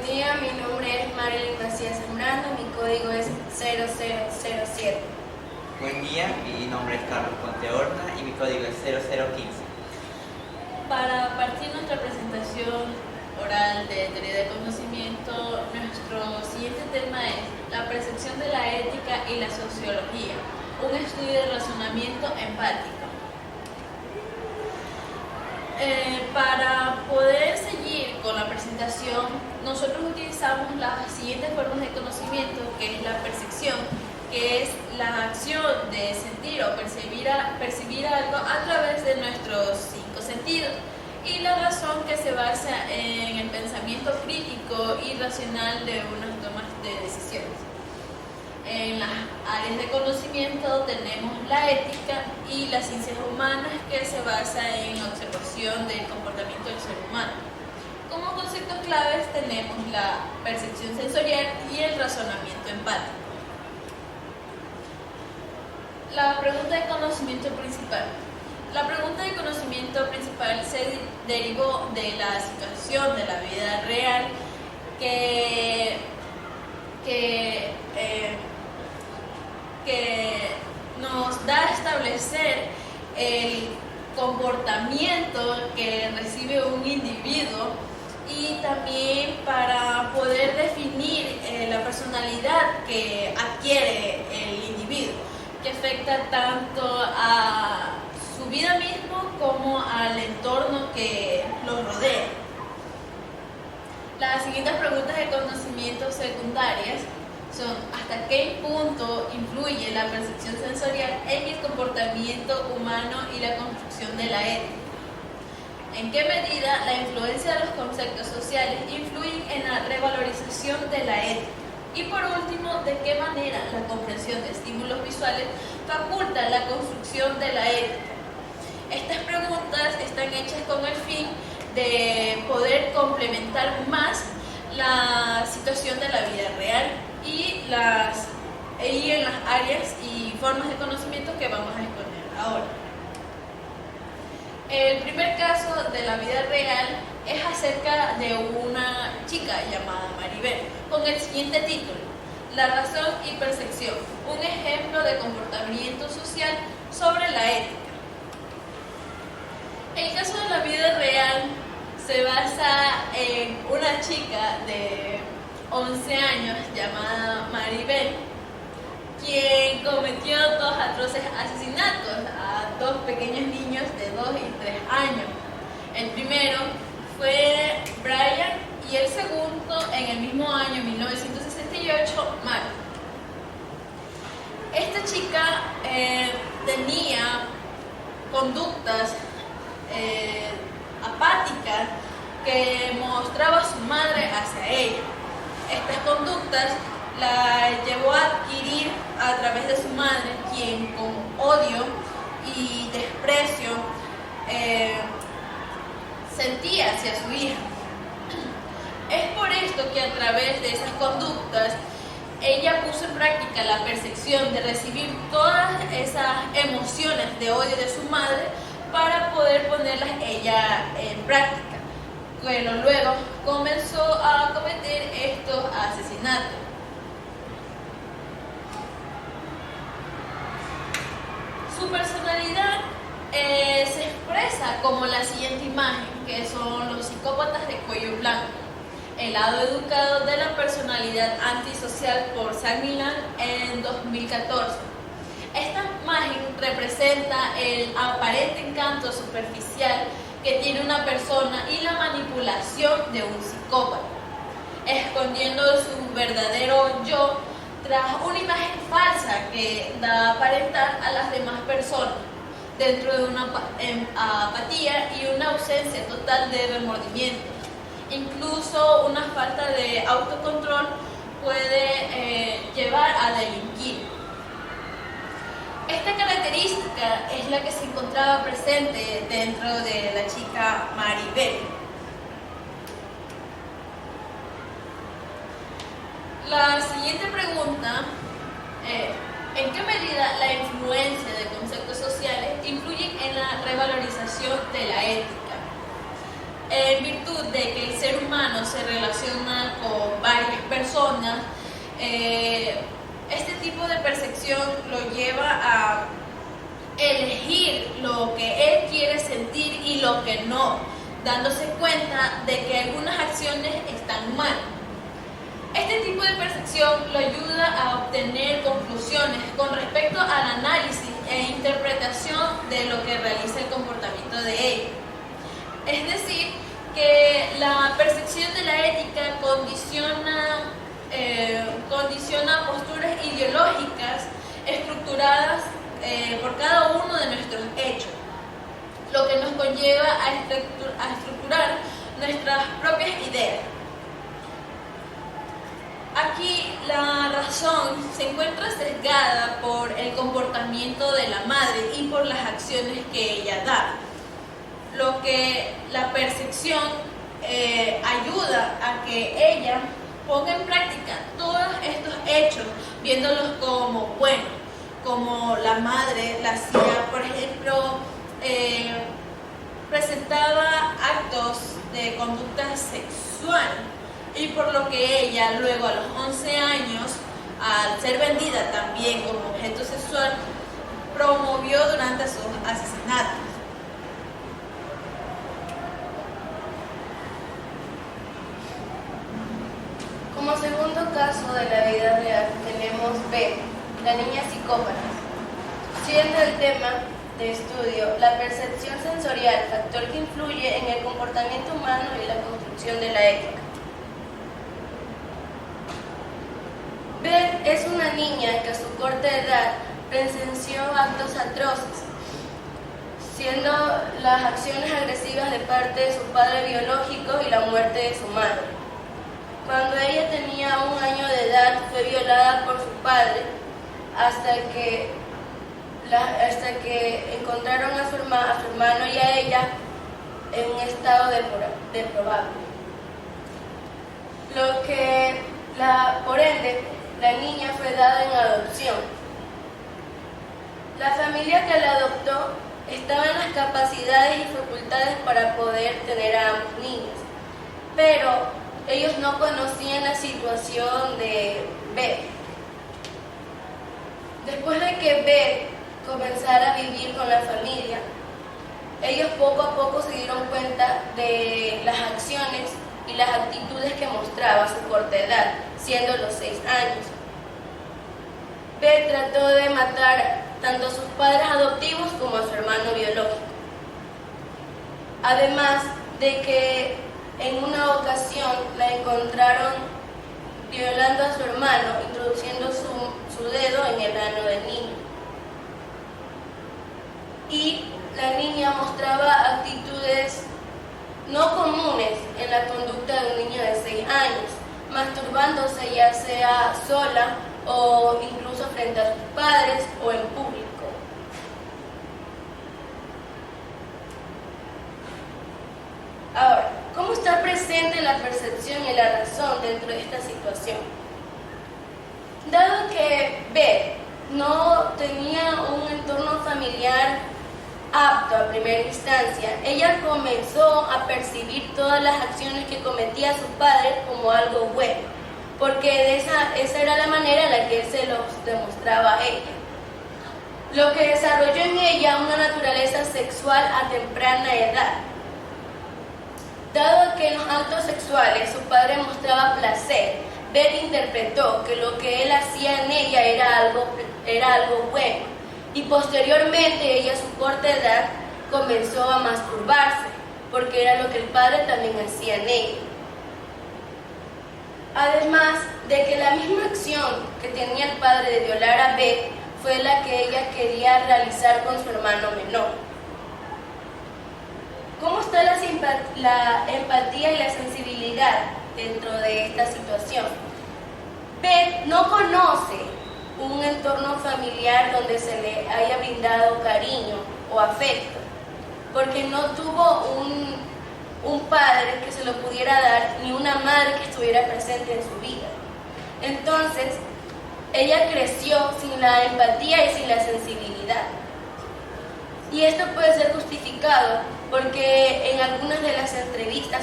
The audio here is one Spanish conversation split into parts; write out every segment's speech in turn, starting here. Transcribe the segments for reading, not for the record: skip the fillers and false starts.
Buen día, mi nombre es Marilyn Macías Zambrano, mi código es 0007. Buen día, mi nombre es Carlos Ponte Horta y mi código es 0015. Para partir nuestra presentación oral de teoría del conocimiento, nuestro siguiente tema es la percepción de la ética y la sociología, un estudio de razonamiento empático. Para poder seguir con la presentación, nosotros utilizamos las siguientes formas de conocimiento, que es la percepción, que es la acción de sentir o percibir algo a través de nuestros 5 sentidos, y la razón, que se basa en el pensamiento crítico y racional de unas tomas de decisiones. En las áreas de conocimiento tenemos la ética y las ciencias humanas, que se basa en la observación del comportamiento del ser humano. Como conceptos claves tenemos la percepción sensorial y el razonamiento empático. La pregunta de conocimiento principal. La pregunta de conocimiento principal se derivó de la situación de la vida real que nos da a establecer el comportamiento que recibe un individuo, y también para poder definir la personalidad que adquiere el individuo, que afecta tanto a su vida misma como al entorno que los rodea. Las siguientes preguntas de conocimiento secundarias son: ¿hasta qué punto influye la percepción sensorial en el comportamiento humano y la construcción de la ética? ¿En qué medida la influencia de los conceptos sociales influyen en la revalorización de la ética? Y por último, ¿de qué manera la comprensión de estímulos visuales faculta la construcción de la ética? Estas preguntas están hechas con el fin de poder complementar más la situación de la vida real y en las áreas y formas de conocimiento que vamos a exponer ahora. El primer caso de la vida real es acerca de una chica llamada Maribel, con el siguiente título: La razón y percepción, un ejemplo de comportamiento social sobre la ética. El caso de la vida real se basa en una chica de 11 años llamada Maribel, quien cometió 2 atroces asesinatos a 2 pequeños niños de 2 y 3 años. El primero fue Brian y el segundo, en el mismo año, 1968, Mark. Esta chica tenía conductas apáticas que mostraba su madre hacia ella. Estas conductas la llevó a adquirir a través de su madre, quien con odio y desprecio sentía hacia su hija. Es por esto que a través de esas conductas ella puso en práctica la percepción de recibir todas esas emociones de odio de su madre para poder ponerlas ella en práctica. Bueno, luego comenzó a cometer estos asesinatos. Su personalidad se expresa como la siguiente imagen, que son los psicópatas de cuello blanco: el lado educado de la personalidad antisocial, por San Millán en 2014. Esta imagen representa el aparente encanto superficial que tiene una persona y la manipulación de un psicópata, escondiendo su verdadero yo tras una imagen falsa que da a aparentar a las demás personas, dentro de una apatía y una ausencia total de remordimiento. Incluso una falta de autocontrol puede llevar a delinquir. Esta característica es la que se encontraba presente dentro de la chica Maribel. La siguiente pregunta es: ¿en qué medida la influencia de conceptos sociales influyen en la revalorización de la ética? en virtud de que el ser humano se relaciona con varias personas, este tipo de percepción lo lleva a elegir lo que él quiere sentir y lo que no, dándose cuenta de que algunas acciones están mal. Este tipo de percepción lo ayuda a obtener conclusiones con respecto al análisis e interpretación de lo que realiza el comportamiento de ella. Es decir, que la percepción de la ética condiciona posturas ideológicas estructuradas por cada uno de nuestros hechos, lo que nos conlleva a estructurar nuestras propias ideas. Aquí la razón se encuentra sesgada por el comportamiento de la madre y por las acciones que ella da, lo que la percepción ayuda a que ella ponga en práctica todos estos hechos, viéndolos como buenos, como la madre la hacía, por ejemplo, presentaba actos de conducta sexual, y por lo que ella luego a los 11 años, al ser vendida también como objeto sexual, promovió durante sus asesinatos. Como segundo caso de la vida real tenemos B, la niña psicópata. Siendo el tema de estudio la percepción sensorial, factor que influye en el comportamiento humano y la construcción de la ética. Beth es una niña que a su corta edad presenció actos atroces, siendo las acciones agresivas de parte de su padre biológico y la muerte de su madre. Cuando ella tenía 1 año de edad fue violada por su padre hasta que encontraron a su hermano y a ella en un estado deplorable. Por ende, la niña fue dada en adopción. La familia que la adoptó estaba en las capacidades y facultades para poder tener a ambos niños, pero ellos no conocían la situación de Beth. Después de que Beth comenzara a vivir con la familia, ellos poco a poco se dieron cuenta de las acciones y las actitudes que mostraba a su corta edad, siendo los 6 años. Beth trató de matar tanto a sus padres adoptivos como a su hermano biológico. Además de que en una ocasión la encontraron violando a su hermano, introduciendo su dedo en el ano del niño. Y la niña mostraba actitudes no comunes en la conducta de un niño de 6 años, masturbándose ya sea sola o incluso frente a sus padres o en público. Ahora, ¿cómo está presente la percepción y la razón dentro de esta situación? Dado que Beth no tenía un entorno familiar apto a primera instancia, ella comenzó a percibir todas las acciones que cometía su padre como algo bueno, porque esa era la manera en la que él se los demostraba a ella, lo que desarrolló en ella una naturaleza sexual a temprana edad. Dado que en los actos sexuales su padre mostraba placer, Beth interpretó que lo que él hacía en ella era algo bueno, y posteriormente ella a su corta edad comenzó a masturbarse, porque era lo que el padre también hacía en ella. Además de que la misma acción que tenía el padre de violar a Beth fue la que ella quería realizar con su hermano menor. ¿Cómo está la empatía y la sensibilidad dentro de esta situación? Beth no conoce un entorno familiar donde se le haya brindado cariño o afecto, porque no tuvo un padre que se lo pudiera dar, ni una madre que estuviera presente en su vida. Entonces, ella creció sin la empatía y sin la sensibilidad. Y esto puede ser justificado porque en algunas de las entrevistas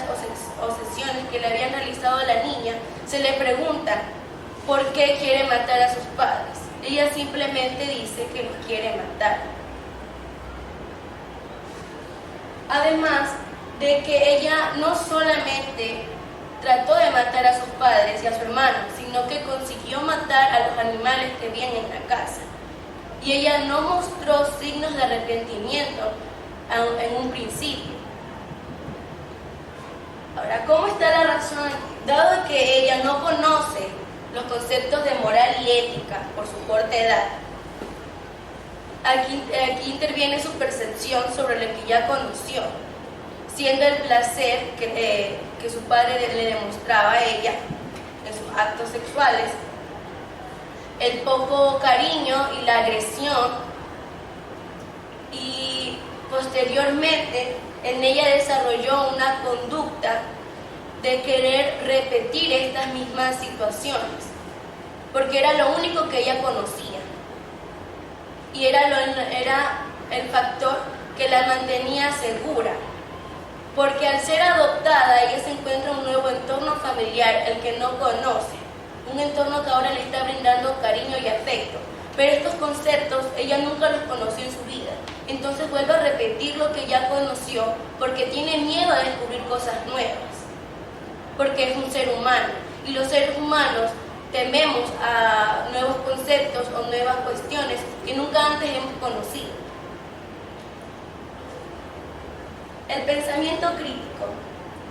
o sesiones que le habían realizado a la niña, se le pregunta por qué quiere matar a sus padres. Ella simplemente dice que los quiere matar. Además de que ella no solamente trató de matar a sus padres y a su hermano, sino que consiguió matar a los animales que vienen en la casa. Y ella no mostró signos de arrepentimiento en un principio. Ahora, ¿cómo está la razón? Dado que ella no conoce los conceptos de moral y ética por su corta edad, aquí interviene su percepción sobre lo que ya conoció, siendo el placer que su padre le demostraba a ella en sus actos sexuales, el poco cariño y la agresión, y posteriormente en ella desarrolló una conducta de querer repetir estas mismas situaciones, porque era lo único que ella conocía y era el factor que la mantenía segura, porque al ser adoptada ella se encuentra en un nuevo entorno familiar, el que no conoce, un entorno que ahora le está brindando cariño y afecto, pero estos conceptos ella nunca los conoció en su vida. Entonces vuelve a repetir lo que ya conoció porque tiene miedo a descubrir cosas nuevas, porque es un ser humano y los seres humanos tememos a nuevos conceptos o nuevas cuestiones que nunca antes hemos conocido. El pensamiento crítico.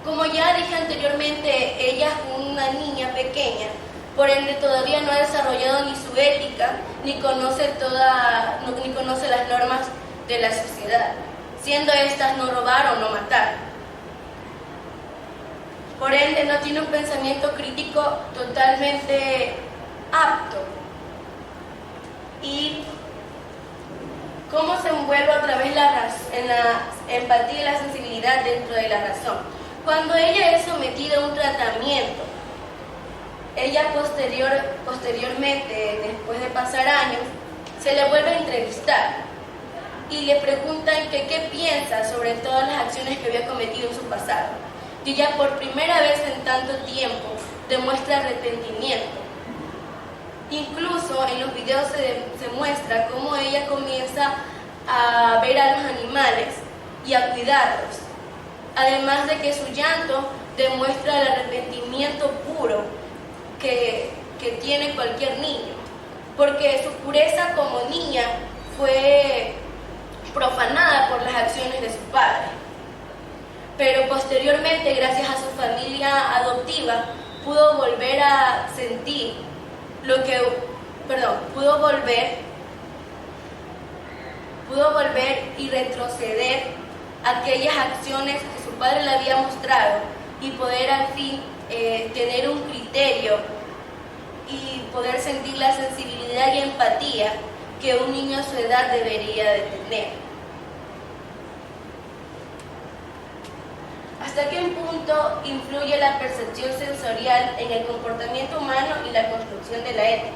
Como ya dije anteriormente, ella es una niña pequeña, por ende todavía no ha desarrollado ni su ética, ni conoce las normas de la sociedad, siendo estas no robar o no matar. Por ende no tiene un pensamiento crítico totalmente apto. ¿Y cómo se envuelve otra vez en la empatía y la sensibilidad dentro de la razón? Cuando ella es sometida a un tratamiento, ella posteriormente, después de pasar años, se le vuelve a entrevistar y le preguntan que qué piensa sobre todas las acciones que había cometido en su pasado. Y ella por primera vez en tanto tiempo demuestra arrepentimiento. Incluso en los videos se muestra cómo ella comienza a ver a los animales y a cuidarlos. Además de que su llanto demuestra el arrepentimiento puro que tiene cualquier niño, porque su pureza como niña fue profanada por las acciones de su padre. Pero posteriormente, gracias a su familia adoptiva, pudo volver a sentir pudo volver y retroceder aquellas acciones que su padre le había mostrado y poder al fin tener un criterio y poder sentir la sensibilidad y empatía que un niño a su edad debería de tener. ¿Hasta qué punto influye la percepción sensorial en el comportamiento humano y la construcción de la ética?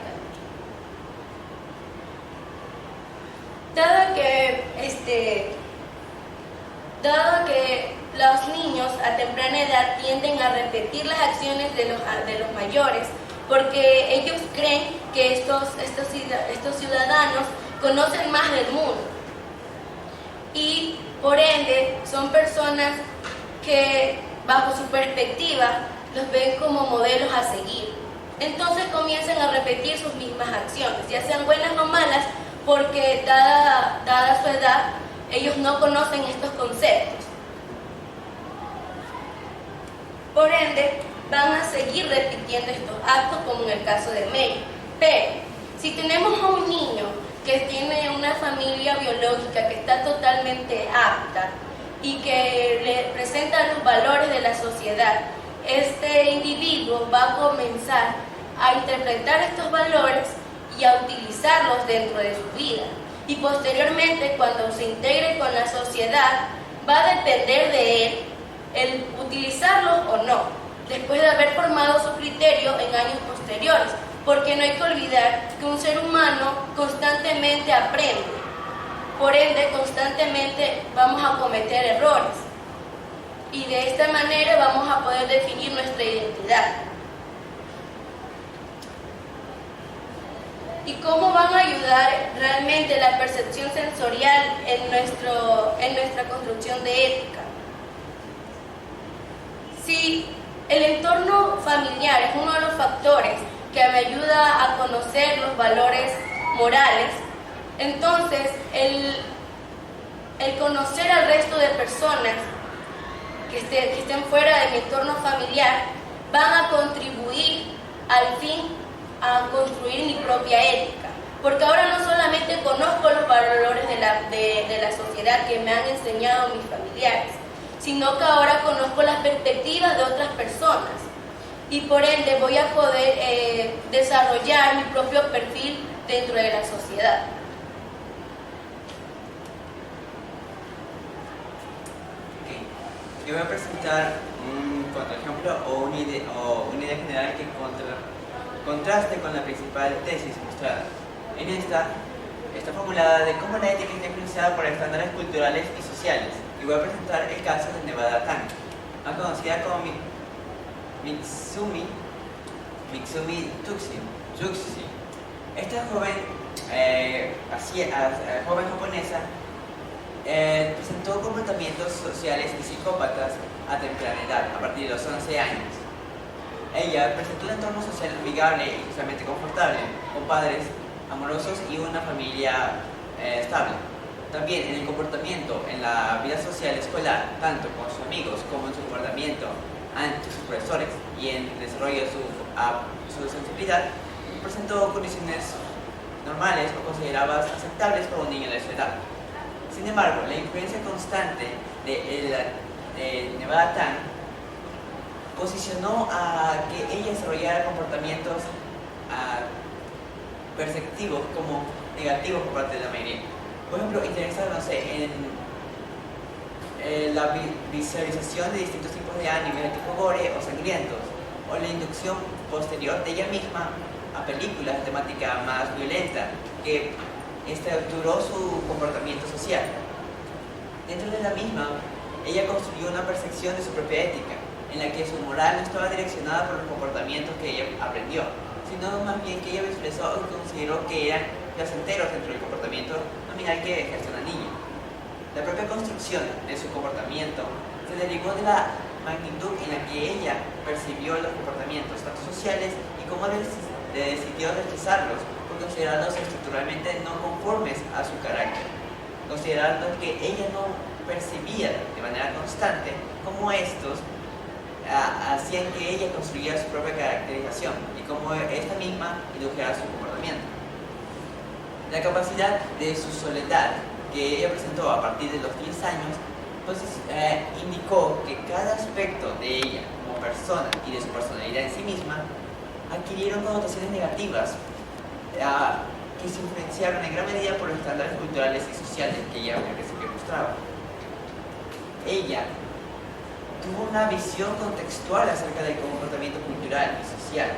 Dado que los niños a temprana edad tienden a repetir las acciones de los mayores, porque ellos creen que estos ciudadanos conocen más del mundo y por ende son personas que bajo su perspectiva los ven como modelos a seguir. Entonces comienzan a repetir sus mismas acciones, ya sean buenas o malas, porque dada su edad, ellos no conocen estos conceptos. Por ende, van a seguir repitiendo estos actos, como en el caso de May. Pero, si tenemos a un niño que tiene una familia biológica que está totalmente apta y que le presenta los valores de la sociedad, este individuo va a comenzar a interpretar estos valores y a utilizarlos dentro de su vida. Y posteriormente, cuando se integre con la sociedad, va a depender de él el utilizarlos o no, después de haber formado su criterio en años posteriores, porque no hay que olvidar que un ser humano constantemente aprende Por ende, constantemente vamos a cometer errores y de esta manera vamos a poder definir nuestra identidad. ¿Y cómo van a ayudar realmente la percepción sensorial en nuestra construcción de ética? Si el entorno familiar es uno de los factores que me ayuda a conocer los valores morales, entonces el conocer al resto de personas que estén fuera de mi entorno familiar van a contribuir al fin a construir mi propia ética. Porque ahora no solamente conozco los valores de la sociedad que me han enseñado mis familiares, sino que ahora conozco las perspectivas de otras personas y por ende voy a poder desarrollar mi propio perfil dentro de la sociedad. Yo voy a presentar un contraejemplo o una idea general que contraste con la principal tesis mostrada. En esta está formulada de cómo la ética está influenciada por estándares culturales y sociales. Y voy a presentar el caso de Nevada Tang, más conocida como Mitsumi Tuxi. Esta joven japonesa presentó comportamientos sociales y psicópatas a temprana edad, a partir de los 11 años. Ella presentó un entorno social amigable y socialmente confortable, con padres amorosos y una familia estable. También en el comportamiento, en la vida social escolar, tanto con sus amigos como en su comportamiento ante sus profesores y en el desarrollo de su sensibilidad, presentó condiciones normales o consideradas aceptables para un niño de su edad. Sin embargo, la influencia constante de Nevada Tang posicionó a que ella desarrollara comportamientos perceptivos como negativos por parte de la mayoría. Por ejemplo, interesándose en la visualización de distintos tipos de anime de tipo gore o sangrientos, o la inducción posterior de ella misma a películas de temática más violenta que estructuró su comportamiento social. Dentro de la misma, ella construyó una percepción de su propia ética, en la que su moral no estaba direccionada por los comportamientos que ella aprendió, sino más bien que ella visualizó y consideró que eran placenteros dentro del comportamiento nominal que ejerce una niña. La propia construcción de su comportamiento se derivó de la magnitud en la que ella percibió los comportamientos, tanto sociales y cómo decidió rechazarlos por considerarlos estructuralmente no conformes a su carácter, considerando que ella no percibía de manera constante cómo estos hacían que ella construyera su propia caracterización y cómo esta misma indujera su comportamiento. La capacidad de su soledad que ella presentó a partir de los 10 años, entonces indicó que cada aspecto de ella como persona y de su personalidad en sí misma adquirieron connotaciones negativas que se influenciaron en gran medida por los estándares culturales y sociales que ella al principio mostraba. Ella tuvo una visión contextual acerca del comportamiento cultural y social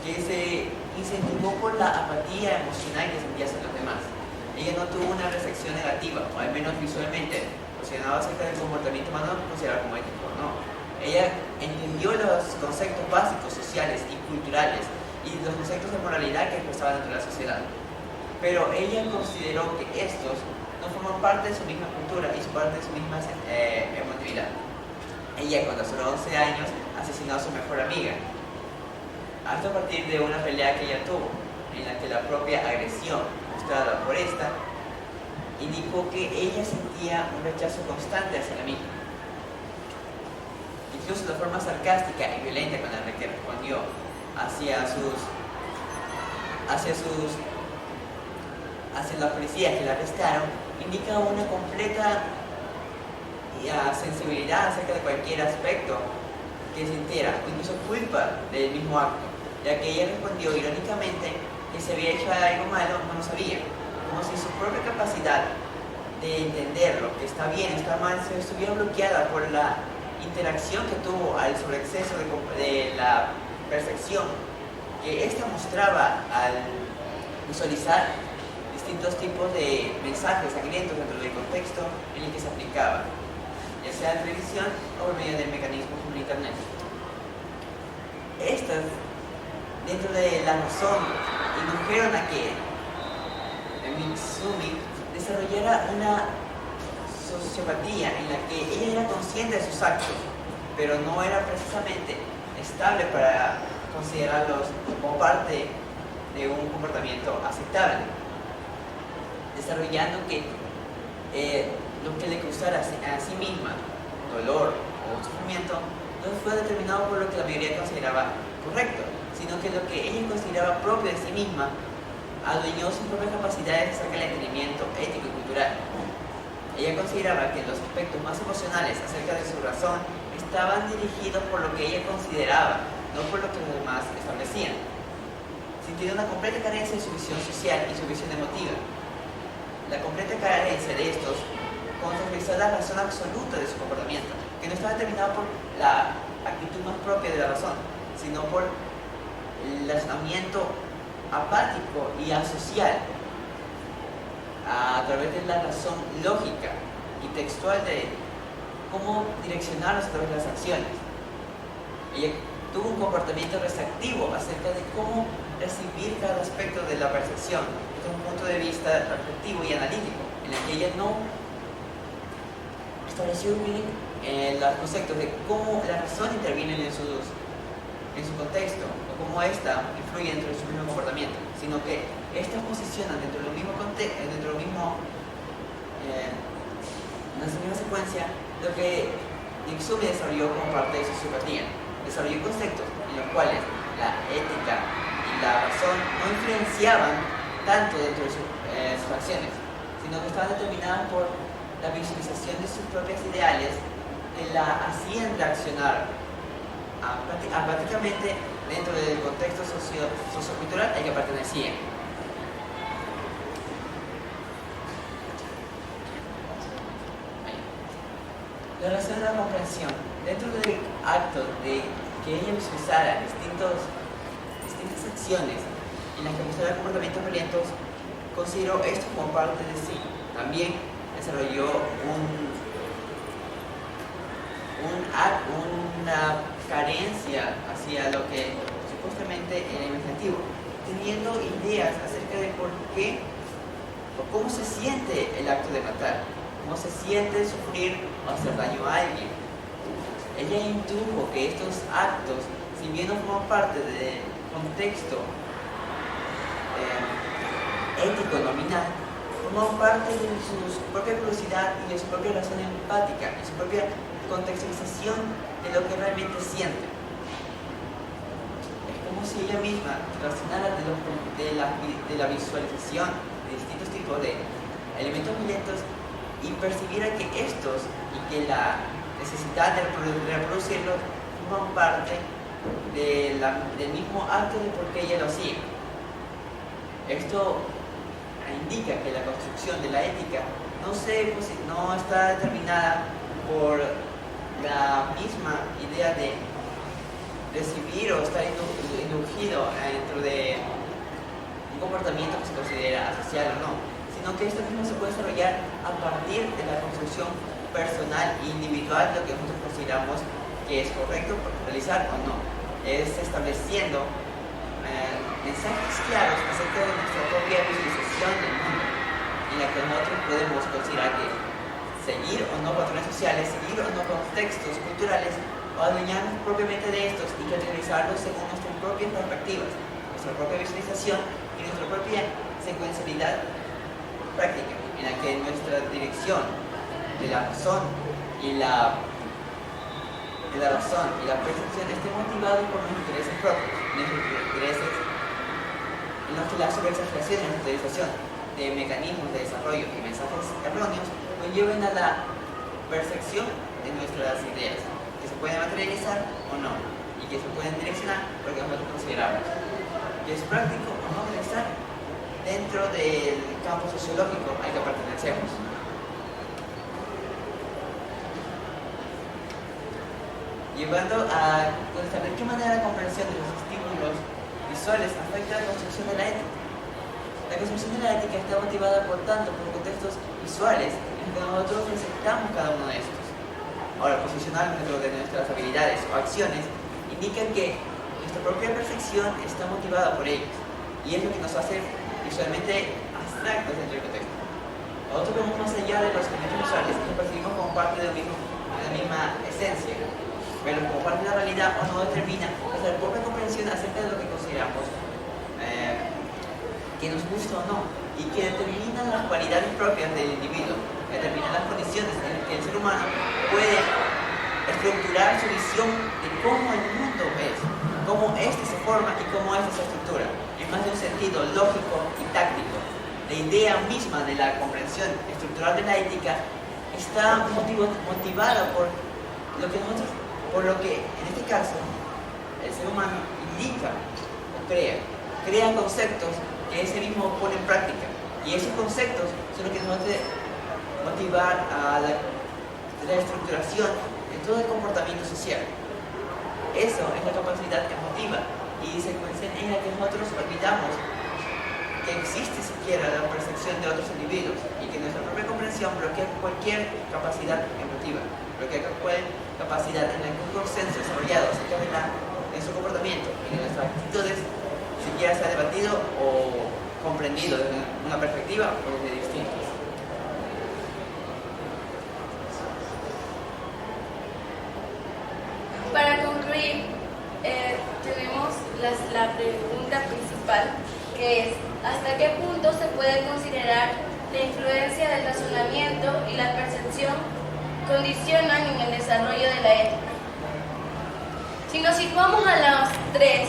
que se incentivó por la apatía emocional que sentía hacia los demás. Ella no tuvo una recepción negativa, o al menos visualmente, posicionada acerca del comportamiento humano considerado como ético, no. Ella entendió los conceptos básicos sociales y culturales y los conceptos de moralidad que expresaban dentro de la sociedad. Pero ella consideró que estos no forman parte de su misma cultura y su parte de su misma emotividad. Ella, cuando solo 11 años, asesinó a su mejor amiga. Hasta a partir de una pelea que ella tuvo, en la que la propia agresión mostrada por esta indicó que ella sentía un rechazo constante hacia la misma. Incluso la forma sarcástica y violenta con la que respondió hacia los policías que la arrestaron indica una completa sensibilidad acerca de cualquier aspecto que sintiera, o incluso culpa del mismo acto, ya que ella respondió irónicamente que se había hecho algo malo, no lo sabía, como si su propia capacidad de entender lo que está bien, está mal, se estuviera bloqueada por la interacción que tuvo al sobreexceso de la percepción que ésta mostraba al visualizar distintos tipos de mensajes sangrientos dentro del contexto en el que se aplicaba, ya sea en televisión o por medio del mecanismo como Internet. Estas, dentro de la razón, indujeron a que Mitsumi desarrollara una sociopatía en la que ella era consciente de sus actos, pero no era precisamente estable para considerarlos como parte de un comportamiento aceptable, desarrollando que lo que le causara a sí misma dolor o sufrimiento no fue determinado por lo que la mayoría consideraba correcto, sino que lo que ella consideraba propio de sí misma adueñó sus propias capacidades acerca del entendimiento ético y cultural. Ella consideraba que los aspectos más emocionales acerca de su razón estaban dirigidos por lo que ella consideraba, no por lo que los demás establecían. Sintiendo una completa carencia de su visión social y su visión emotiva. La completa carencia de estos contabilizó la razón absoluta de su comportamiento, que no estaba determinada por la actitud más propia de la razón, sino por el razonamiento apático y asocial a través de la razón lógica y textual de cómo direccionarlos a través de las acciones. Ella tuvo un comportamiento receptivo acerca de cómo recibir cada aspecto de la percepción desde un punto de vista reflectivo y analítico, en el que ella no estableció bien los conceptos de cómo la razón interviene en su contexto o cómo ésta influye dentro de su mismo comportamiento, sino que estas posicionan dentro del mismo contexto, dentro del mismo en esa misma secuencia, lo que Mitsumi desarrolló como parte de su sociopatía. Desarrolló conceptos en los cuales la ética y la razón no influenciaban tanto dentro de sus acciones, sino que estaban determinadas por la visualización de sus propias ideales que la hacían reaccionar apáticamente dentro del contexto sociocultural al que pertenecía. La relación de la comprensión. Dentro del acto de que ella visualizara distintas acciones en las que mostraba comportamientos violentos, consideró esto como parte de sí. También desarrolló una carencia hacia lo que supuestamente era imaginativo, teniendo ideas acerca de por qué o cómo se siente el acto de matar, cómo se siente sufrir o hacer daño a alguien. Ella intujo que estos actos, si bien no forman parte del contexto ético nominal, forman parte de su propia curiosidad y de su propia razón empática, de su propia contextualización de lo que realmente siente. Es como si ella misma relacionara de la visualización de distintos tipos de elementos violentos y percibiera que estos y que la necesidad de reproducirlos forman parte del mismo acto de por qué ella lo hacía. Esto indica que la construcción de la ética no está determinada por la misma idea de recibir o estar inducido dentro de un comportamiento que se considera asocial o no, sino que esto mismo se puede desarrollar a partir de la construcción personal e individual de lo que nosotros consideramos que es correcto realizar o no. Es estableciendo mensajes claros acerca de nuestra propia visualización del mundo, en la que nosotros podemos considerar que seguir o no patrones sociales, seguir o no contextos culturales, o adueñarnos propiamente de estos y categorizarlos según nuestras propias perspectivas, nuestra propia visualización y nuestra propia secuencialidad práctica, en la que nuestra dirección de la razón y la percepción esté motivada por nuestros intereses propios, nuestros intereses en los que la sobreexageración y la utilización de mecanismos de desarrollo y mensajes erróneos conlleven a la percepción de nuestras ideas, que se pueden materializar o no, y que se pueden direccionar porque nosotros consideramos que es práctico o no realizar dentro del campo sociológico al que pertenecemos. Llevando a de qué manera la comprensión de los estímulos visuales afecta a la construcción de la ética. La La construcción de la ética está motivada por tanto por contextos visuales en los que nosotros necesitamos cada uno de estos. Ahora, posicionarnos dentro de nuestras habilidades o acciones indican que nuestra propia percepción está motivada por ellos, y es lo que nos hace visualmente abstractos dentro del contexto. Nosotros vemos más allá de los elementos visuales y los percibimos como parte de la misma esencia, pero como parte de la realidad o no determina nuestra propia comprensión acerca de lo que consideramos que nos gusta o no, y que determinan las cualidades propias del individuo, que determinan las condiciones en las que el ser humano puede estructurar su visión de cómo el mundo es, cómo éste se forma y cómo éste se estructura, en más de un sentido lógico y táctico. La idea misma de la comprensión estructural de la ética está motivada por lo que en este caso el ser humano indica o crea conceptos que ese mismo pone en práctica, y esos conceptos son los que nos hacen motivar a la estructuración de todo el comportamiento social. Eso es la capacidad emotiva y secuencia en la que nosotros olvidamos que existe siquiera la percepción de otros individuos, y que nuestra propia comprensión bloquea cualquier capacidad emotiva, bloquea cualquier capacidad en la que un consenso desarrollado acerca de nuestro comportamiento y de nuestras actitudes siquiera se ha debatido o comprendido desde una perspectiva o desde distintas. Para concluir, tenemos la pregunta principal, que es: ¿hasta qué punto se puede considerar la influencia del razonamiento y la percepción condicionan en el desarrollo de la ética? Si nos situamos a los 3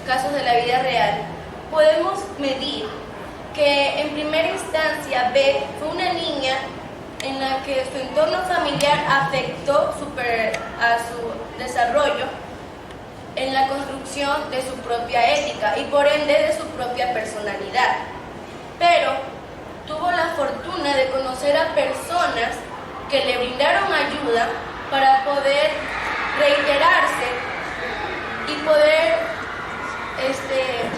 casos de la vida real, podemos medir que en primera instancia Beth fue una niña en la que su entorno familiar afectó a su desarrollo en la construcción de su propia ética y por ende de su propia personalidad. Pero tuvo la fortuna de conocer a personas que le brindaron ayuda para poder reiterarse y poder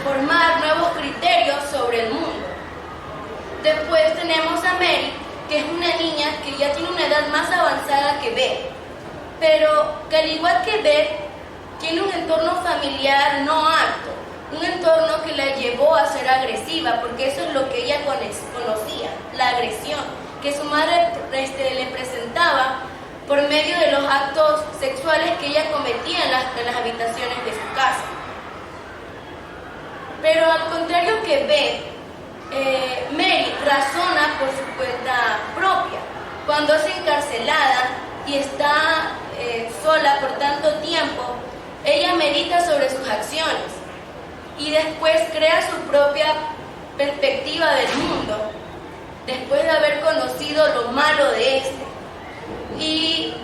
formar nuevos criterios sobre el mundo. Después tenemos a Mary, que es una niña que ya tiene una edad más avanzada que Beth, pero que al igual que Beth, tiene un entorno familiar no apto, un entorno que la llevó a ser agresiva, porque eso es lo que ella conocía, la agresión, que su madre le presentaba por medio de los actos sexuales que ella cometía en las habitaciones de su casa. Pero al contrario que Beth, Mary razona por su cuenta propia. Cuando es encarcelada y está sola por tanto tiempo, ella medita sobre sus acciones y después crea su propia perspectiva del mundo, después de haber conocido lo malo de este. Y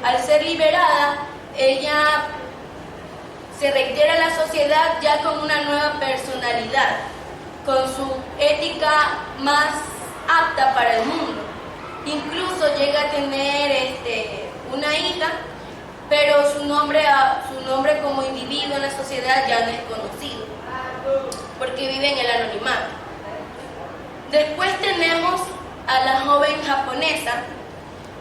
al ser liberada, ella se reitera a la sociedad ya con una nueva personalidad, con su ética más apta para el mundo. Incluso llega a tener una hija, pero su nombre como individuo en la sociedad ya no es conocido, porque vive en el anonimato. Después tenemos a la joven japonesa,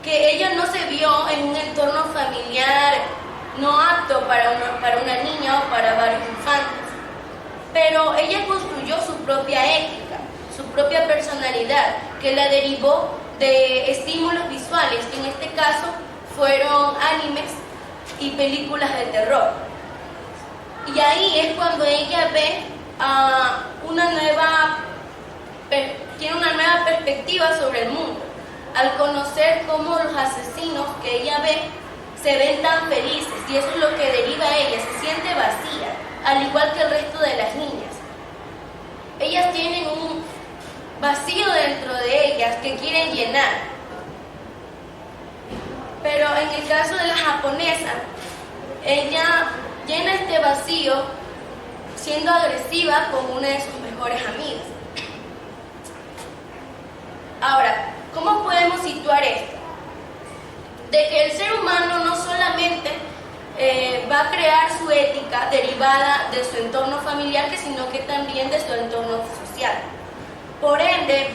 que ella no se vio en un entorno familiar no apto para una niña o para varios infantes, pero ella construyó su propia ética, su propia personalidad, que la derivó de estímulos visuales, que en este caso fueron animes y películas de terror. Y ahí es cuando ella ve tiene una nueva perspectiva sobre el mundo, al conocer cómo los asesinos que ella ve se ven tan felices, y eso es lo que deriva a ella, se siente vacía, al igual que el resto de las niñas. Ellas tienen un vacío dentro de ellas que quieren llenar. Pero en el caso de la japonesa, ella llena este vacío siendo agresiva con una de sus mejores amigas. Ahora, ¿cómo podemos situar esto? De que el ser humano no solamente va a crear su ética derivada de su entorno familiar, sino que también de su entorno social. Por ende,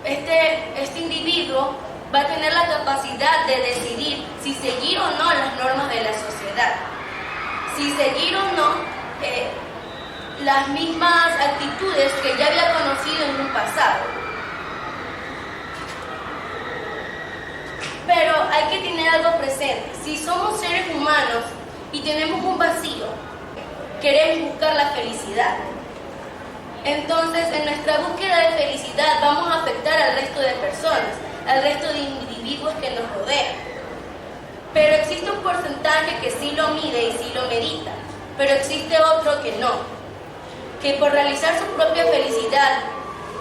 este individuo va a tener la capacidad de decidir si seguir o no las normas de la sociedad, si seguir o no las mismas actitudes que ya había conocido en un pasado. Pero hay que tener algo presente: si somos seres humanos y tenemos un vacío, queremos buscar la felicidad. Entonces, en nuestra búsqueda de felicidad vamos a afectar al resto de personas, al resto de individuos que nos rodean. Pero existe un porcentaje que sí lo mide y sí lo medita, pero existe otro que no, que por realizar su propia felicidad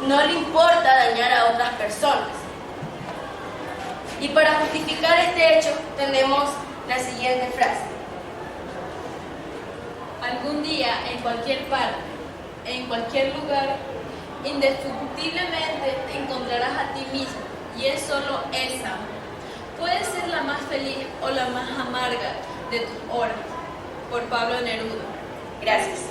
no le importa dañar a otras personas. Y para justificar este hecho tenemos la siguiente frase: Algún día, en cualquier parte, en cualquier lugar, indefectiblemente te encontrarás a ti mismo, y es solo esa. Puedes ser la más feliz o la más amarga de tus horas. Por Pablo Neruda. Gracias.